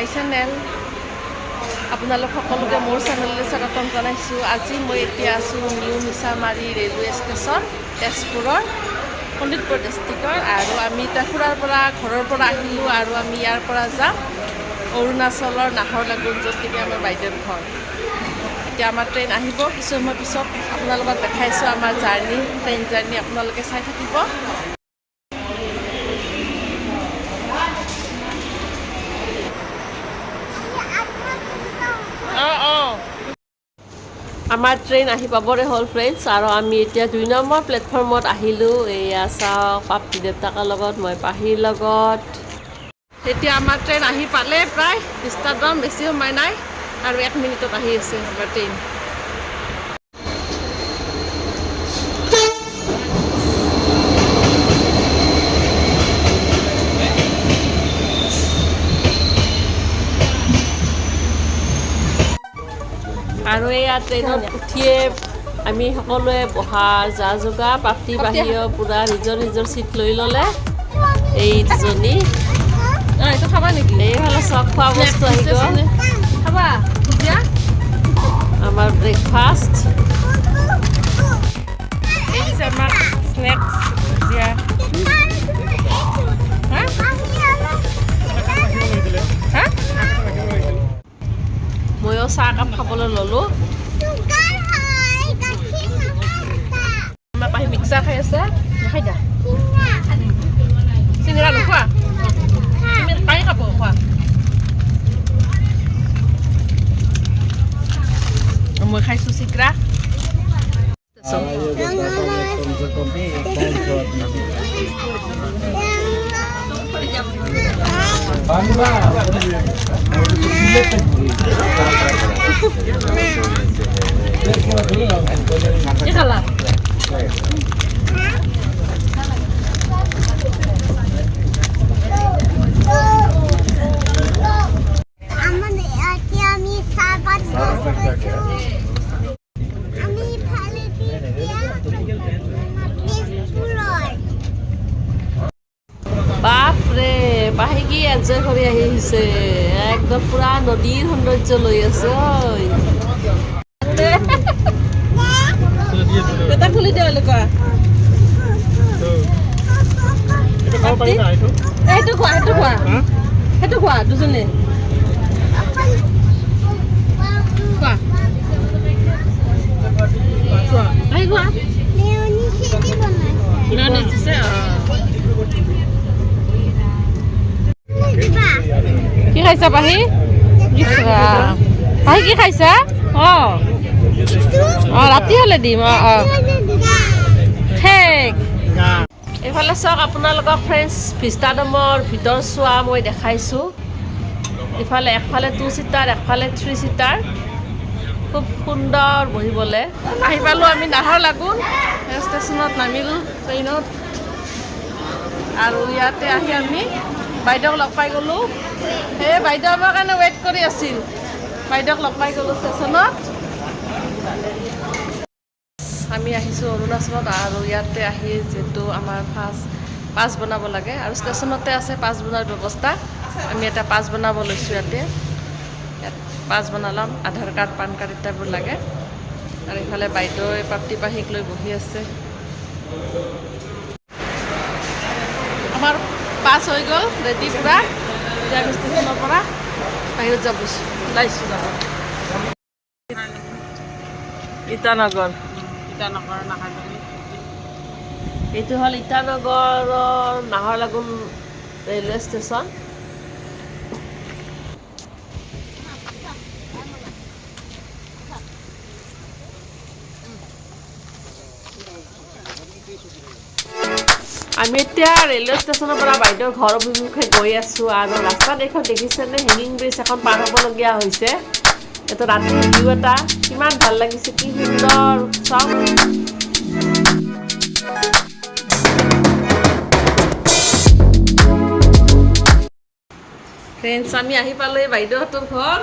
My channel আপোনালোক সকলোকে মোৰ চেনেললৈ স্বাগতম জনাইছোঁ। আজি মই এতিয়া আছোঁ নিউ মিছামাৰী ৰেলৱে ষ্টেচন তেজপুৰৰ শোণিতপুৰ ডিষ্ট্ৰিক্টৰ। আৰু আমি এতিয়া ঘৰৰ পৰা আহিলোঁ আৰু আমি ইয়াৰ পৰা যাম অৰুণাচলৰ নাহৰলাগুন, য'ত নেকি আমাৰ বাইদেউৰ ঘৰ। এতিয়া আমাৰ ট্ৰেইন আহিব কিছু সময় পিছত, আপোনালোকক দেখাইছোঁ আমাৰ ট্ৰেইন জাৰ্ণি, আপোনালোকে চাই থাকিব। আমাৰ ট্ৰেইন আহি পাবৰে হ'ল ফ্ৰেণ্ডছ, আৰু আমি এতিয়া 2 নম্বৰ প্লেটফৰ্মত আহিলোঁ। এয়া চাওক, পাপি দেউতাকৰ লগত, মই পাহিৰ লগত। এতিয়া আমাৰ ট্ৰেইন আহি পালে, প্ৰায় vistadom, বেছি সময় নাই আৰু 1 মিনিটত আহি আছে আমাৰ ট্ৰেইন। আৰু এয়া ট্ৰেইনত উঠিয়ে আমি সকলোৱে বহাৰ যা যোগাৰ, পাপি বাহিৰেও পূৰা নিজৰ চিট লৈ ল'লে। এই দুজনী এইটো খাবা নেকি? এইফালে চব খোৱা বস্তু আহি গ'ল, খাবা আমাৰ ব্ৰেকফাষ্ট। এই দিছে আমাক স্নেক্স দিয়া। ময়ো চাহ কাপ খাবলৈ ল'লোঁ। আমাৰ পাহি মিক্সাৰ খাই আছে, নাখাই যা চিঙৰা নোখোৱা, তুমি পাহি খাব খোৱা। মই খাইছোঁ চিংৰা। কি খালা? বাপৰে, পাহি কি এনজয় কৰি আহিছে, একদম পুৰা নদীৰ সৌন্দৰ্য লৈ আছে। এটা খুলি দিয়া কোৱা, সেইটো খোৱা দুজনে কি খাইছা পাহি? পাহি কি খাইছা? ৰাতি হ'লে দিম। ঠিক এইফালে চাওক আপোনালোকক ফ্ৰেণ্ডছ, vistadom-ৰ ভিতৰ চোৱা মই দেখাইছোঁ। একফালে 2 ছিটাৰ, একফালে 3 ছিটাৰ, খুব সুন্দৰ বহিবলৈ। আহি পালোঁ আমি নাহৰলাগুন ষ্টেচনত, নামিলোঁ ট্ৰেইনত। আৰু ইয়াতে আহি আমি বাইদেউক লগ পাই গ'লোঁ। সেই বাইদেউ আমাৰ কাৰণে ৱেইট কৰি আছিল, বাইদেউক লগ পাই গ'লোঁ ষ্টেচনত। আমি আহিছোঁ অৰুণাচলত, আৰু ইয়াতে আহি যিহেতু আমাৰ পাছ বনাব লাগে, আৰু ষ্টেচনতে আছে পাছ বনোৱাৰ ব্যৱস্থা। আমি এটা পাছ বনাব লৈছোঁ ইয়াত পাছ বনালাম, আধাৰ কাৰ্ড, পান কাৰ্ড ইত্যাদিবোৰ লাগে। আৰু ইফালে বাইদেৱে পাপি পাহিক লৈ বহি আছে। আমাৰ পাছ হৈ গ'ল, ৰেডি পূৰা। এতিয়া আমি ষ্টেচনৰ পৰা বাহিৰত যাব ওলাইছোঁ যাব। ইটানগৰ এইটো হ'ল ইটানগৰৰ নাহৰলাগুন ৰেলৱে ষ্টেচন। আমি এতিয়া ৰেলৱে ষ্টেচনৰ পৰা বাইদেউৰ ঘৰ অভিমুখে গৈ আছোঁ। আৰু ৰাস্তাত এইখন দেখিছেনে, হেঙিং ব্ৰিজ এখন পাৰ হ'বলগীয়া হৈছে। এইটো ৰাতিৰ ভিউ এটা, কিমান ভাল লাগিছে, কি সুন্দৰ চাওক। ফ্ৰেণ্ডছ, আমি আহি পালোঁ এই বাইদেউহঁতৰ ঘৰ।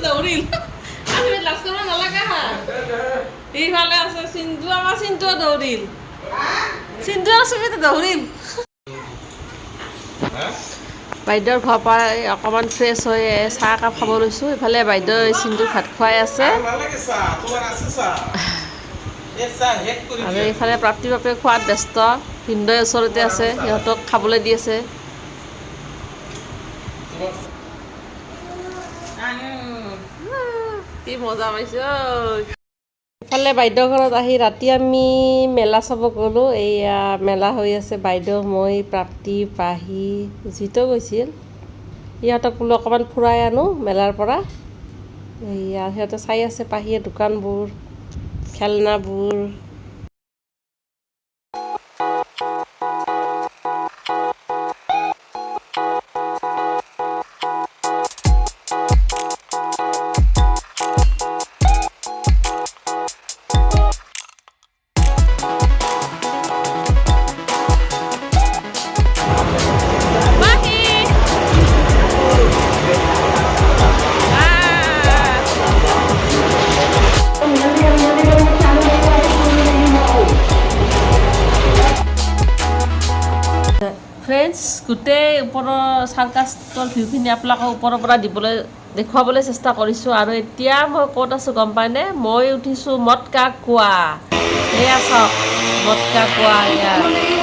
দৌৰিল নালাগে হা, এইফালে আছে চিন্তু, আমাৰ চিন্তুও দৌৰিল। চিন্তু ছবিতে দৌৰিল। বাইদেউৰ ঘৰৰ পৰা অকণমান ফ্ৰেছ হৈ চাহ একাপ খাব লৈছোঁ। ইফালে বাইদেউ চিন্টুক ভাত খুৱাই আছে আৰু এইফালে প্ৰাপ্তি বাপে খোৱাত ব্যস্ত। ভিনদেউৰ ওচৰতে আছে, সিহঁতক খাবলৈ দি আছে। কি মজা পাইছে। ইফালে বাইদেউৰ ঘৰত আহি ৰাতি আমি মেলা চাব গ'লোঁ। এইয়া মেলা হৈ আছে, বাইদেউ, মই, প্ৰাপ্তি, পাহি, জিতো গৈছিল। সিহঁতক বোলো অকণমান ফুৰাই আনো মেলাৰ পৰা। এইয়া সিহঁতে চাই আছে পাহিয়ে দোকানবোৰ, খেলনাবোৰ। ফ্ৰেণ্ডছ, গোটেই ওপৰৰ চাৰ্কাছটোৰ ভিউখিনি আপোনালোকক ওপৰৰ পৰা দেখুৱাবলৈ চেষ্টা কৰিছোঁ। আৰু এতিয়া মই ক'ত আছোঁ গম পায়নে? মই উঠিছোঁ মটকা কুৱা। এয়া চাওক মটকা কুৱা, এয়া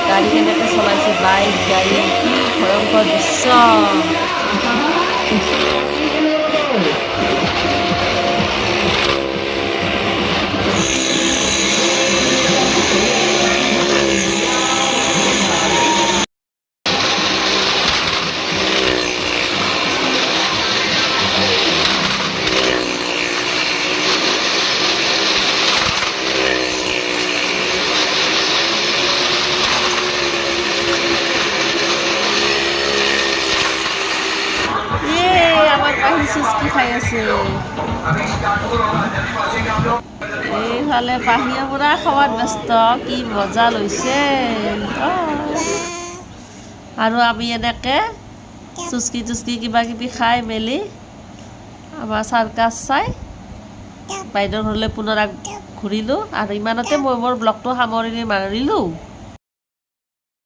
গাড়ী কেনেকৈ চলাইছে, বাইক গাড়ী, কি ভয়ংকৰ দৃশ্য। চুচকি খাই আছে। এইফালে পাহিয়ে পুৰা খোৱাত ব্যস্ত, কি মজা লৈছে। আৰু আমি এনেকৈ চুচকি তুচকি কিবা কিবি খাই মেলি আমাৰ চাৰ্কাছ চাই বাইদেউৰ ঘৰলৈ পুনৰ ঘূৰিলোঁ। আৰু ইমানতে মই মোৰ ব্লগটো সামৰণি মাৰিলোঁ।